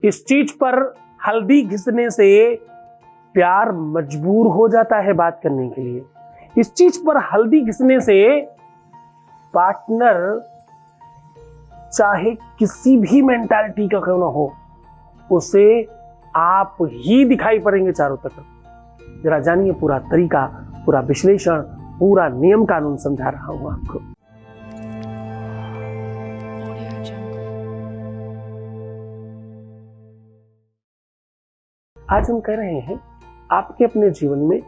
इस चीज पर हल्दी घिसने से प्यार मजबूर हो जाता है बात करने के लिए। इस चीज पर हल्दी घिसने से पार्टनर चाहे किसी भी मेंटालिटी का क्यों ना हो, उसे आप ही दिखाई पड़ेंगे चारों तरफ। जरा जानिए पूरा तरीका, पूरा विश्लेषण, पूरा नियम कानून समझा रहा हूं आपको। आज हम कह रहे हैं आपके अपने जीवन में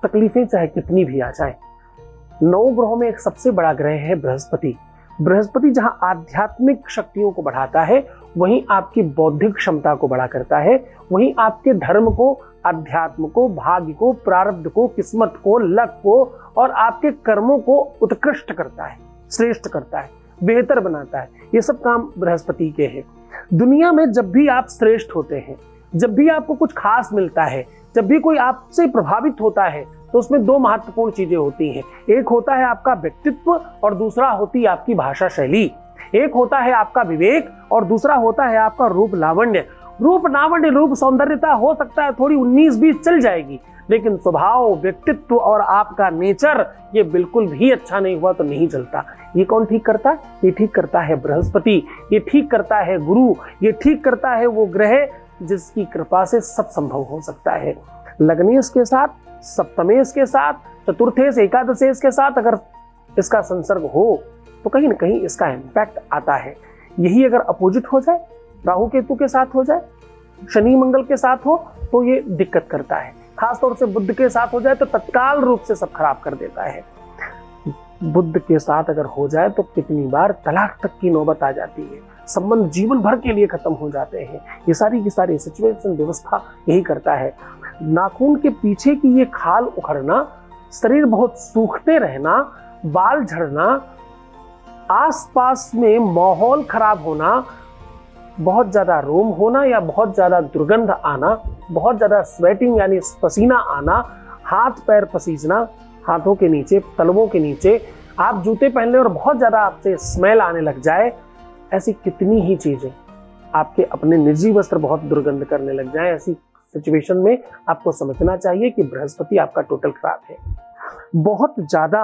तकलीफें चाहे कितनी भी आ जाए, 9 ग्रहों में एक सबसे बड़ा ग्रह है बृहस्पति। बृहस्पति जहां आध्यात्मिक शक्तियों को बढ़ाता है, वहीं आपकी बौद्धिक क्षमता को बड़ा करता है, वहीं आपके धर्म को, अध्यात्म को, भाग्य को, प्रारब्ध को, किस्मत को, लक को और आपके कर्मों को उत्कृष्ट करता है, श्रेष्ठ करता है, बेहतर बनाता है। ये सब काम बृहस्पति के हैं। दुनिया में जब भी आप श्रेष्ठ होते हैं, जब भी आपको कुछ खास मिलता है, जब भी कोई आपसे प्रभावित होता है, तो उसमें 2 महत्वपूर्ण चीजें होती हैं। एक होता है आपका व्यक्तित्व और दूसरा होती है आपकी भाषा शैली। एक होता है आपका विवेक और दूसरा होता है आपका रूप लावण्य। रूप लावण्य, रूप सौंदर्यता हो सकता है थोड़ी 19-20 चल जाएगी, लेकिन स्वभाव, व्यक्तित्व और आपका नेचर ये बिल्कुल भी अच्छा नहीं हुआ तो नहीं चलता। ये कौन ठीक करता है? ये ठीक करता है बृहस्पति, ये ठीक करता है गुरु, ये ठीक करता है वो ग्रह जिसकी कृपा से सब संभव हो सकता है। लग्नेश के साथ, सप्तमेश के साथ, चतुर्थेश, एकादशेश के साथ अगर इसका संसर्ग हो तो कहीं ना कहीं इसका इम्पैक्ट आता है। यही अगर अपोजिट हो जाए, राहु केतु के साथ हो जाए, शनि मंगल के साथ हो, तो ये दिक्कत करता है। खासतौर से बुध के साथ हो जाए तो तत्काल रूप से सब खराब कर देता है। बुध के साथ अगर हो जाए तो कितनी बार तलाक तक की नौबत आ जाती है, संबंध जीवन भर के लिए खत्म हो जाते हैं। ये सारी की सारी सिचुएशन, व्यवस्था यही करता है। नाखून के पीछे की ये खाल उखड़ना, शरीर बहुत सूखते रहना, बाल झड़ना, आसपास में माहौल खराब होना, बहुत ज्यादा रोम होना या बहुत ज्यादा दुर्गंध आना, बहुत ज्यादा स्वेटिंग यानी पसीना आना, हाथ पैर पसीजना, हाथों के नीचे, तलवों के नीचे, आप जूते पहन ले और बहुत ज्यादा आपसे स्मेल आने लग जाए, ऐसी कितनी ही चीजें, आपके अपने निजी वस्त्र बहुत दुर्गंध करने लग जाए, ऐसी सिचुएशन में आपको समझना चाहिए कि बृहस्पति आपका टोटल खराब है। बहुत ज्यादा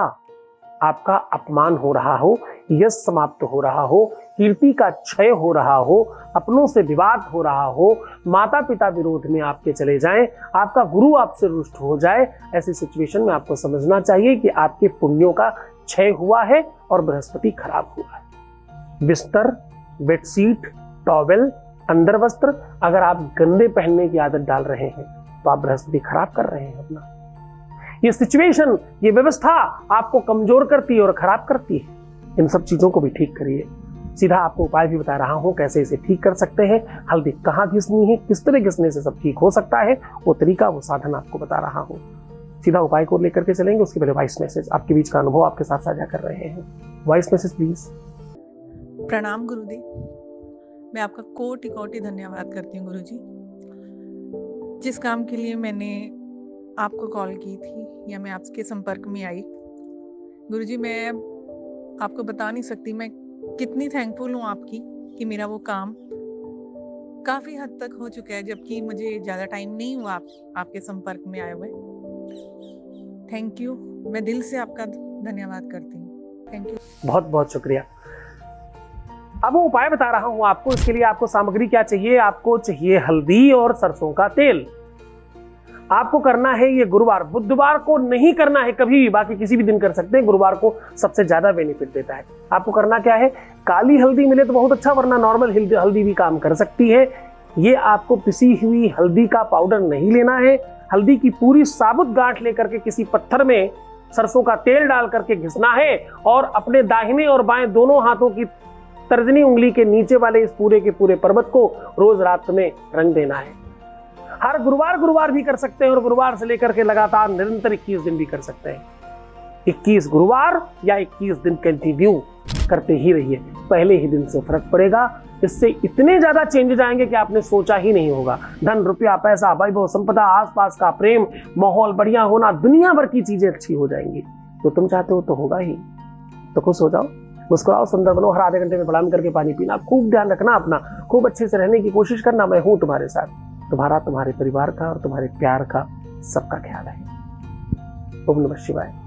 आपका अपमान हो रहा हो, यश समाप्त हो रहा हो, कीर्ति का क्षय हो रहा हो, अपनों से विवाद हो रहा हो, माता पिता विरोध में आपके चले जाएं, आपका गुरु आपसे रुष्ट हो जाए, ऐसी सिचुएशन में आपको समझना चाहिए कि आपके पुण्यों का क्षय हुआ है और बृहस्पति खराब हुआ है। बिस्तर, बेडशीट, टॉवेल, अंदर वस्त्र अगर आप गंदे पहनने की आदत डाल रहे हैं तो आप बृहस्पति खराब कर रहे हैं अपना। ये सिचुएशन, ये व्यवस्था आपको कमजोर करती है और खराब करती है। इन सब चीजों को भी ठीक करिए। सीधा आपको उपाय भी बता रहा हूं कैसे इसे ठीक कर सकते हैं। हल्दी कहाँ घिसनी है, किस तरह घिसने से सब ठीक हो सकता है, वो तरीका, वो साधन आपको बता रहा हूं। सीधा उपाय को लेकर के चलेंगे। उसके पहले वॉइस मैसेज, आपके बीच का अनुभव आपके साथ साझा कर रहे हैं। Voice message please. प्रणाम गुरुदेव, मैं आपका कोटि कोटि धन्यवाद करती हूँ गुरुजी। जिस काम के लिए मैंने आपको कॉल की थी या मैं आपके संपर्क में आई, गुरुजी मैं आपको बता नहीं सकती मैं कितनी थैंकफुल हूँ आपकी कि मेरा वो काम काफ़ी हद तक हो चुका है, जबकि मुझे ज़्यादा टाइम नहीं हुआ आपके संपर्क में आए हुए। थैंक यू, मैं दिल से आपका धन्यवाद करती हूँ। थैंक यू, बहुत बहुत शुक्रिया। अब वो उपाय बता रहा हूं आपको। इसके लिए आपको सामग्री क्या चाहिए? आपको चाहिए हल्दी और सरसों का तेल। आपको करना है ये गुरुवार, बुधवार को नहीं करना है कभी भी, बाकी किसी भी दिन कर सकते हैं। गुरुवार को सबसे ज्यादा बेनिफिट देता है। आपको करना क्या है? काली हल्दी मिले तो बहुत अच्छा, वरना नॉर्मल हल्दी भी काम कर सकती है। ये आपको पिसी हुई हल्दी का पाउडर नहीं लेना है। हल्दी की पूरी साबुत गांठ लेकर के किसी पत्थर में सरसों का तेल डाल करके घिसना है और अपने दाहिने और बाएं दोनों हाथों की तर्जनी उंगली के नीचे वाले इस पूरे के पूरे पर्वत को रोज रात में रंग देना है। हर गुरुवार भी कर सकते हैं और गुरुवार से लेकर के लगातार निरंतर 21 दिन भी कर सकते हैं। 21 गुरुवार या 21 दिन कंटिन्यू करते ही रहिए। पहले ही दिन से फर्क पड़ेगा। इससे इतने ज्यादा चेंजेस आएंगे कि आपने सोचा ही नहीं होगा। धन, रुपया, पैसा, वैभव, संपदा, आसपास का प्रेम, माहौल बढ़िया होना, दुनिया भर की चीजें अच्छी हो जाएंगी। तो तुम चाहते हो तो होगा ही। तो खुश हो जाओ। मुस्कुराओ, सुंदर बनो, हर आधे घंटे में प्रणाम करके पानी पीना, खूब ध्यान रखना अपना, खूब अच्छे से रहने की कोशिश करना। मैं हूं तुम्हारे साथ, तुम्हारा, तुम्हारे परिवार का और तुम्हारे प्यार का सबका ख्याल है। ओम नमः शिवाय।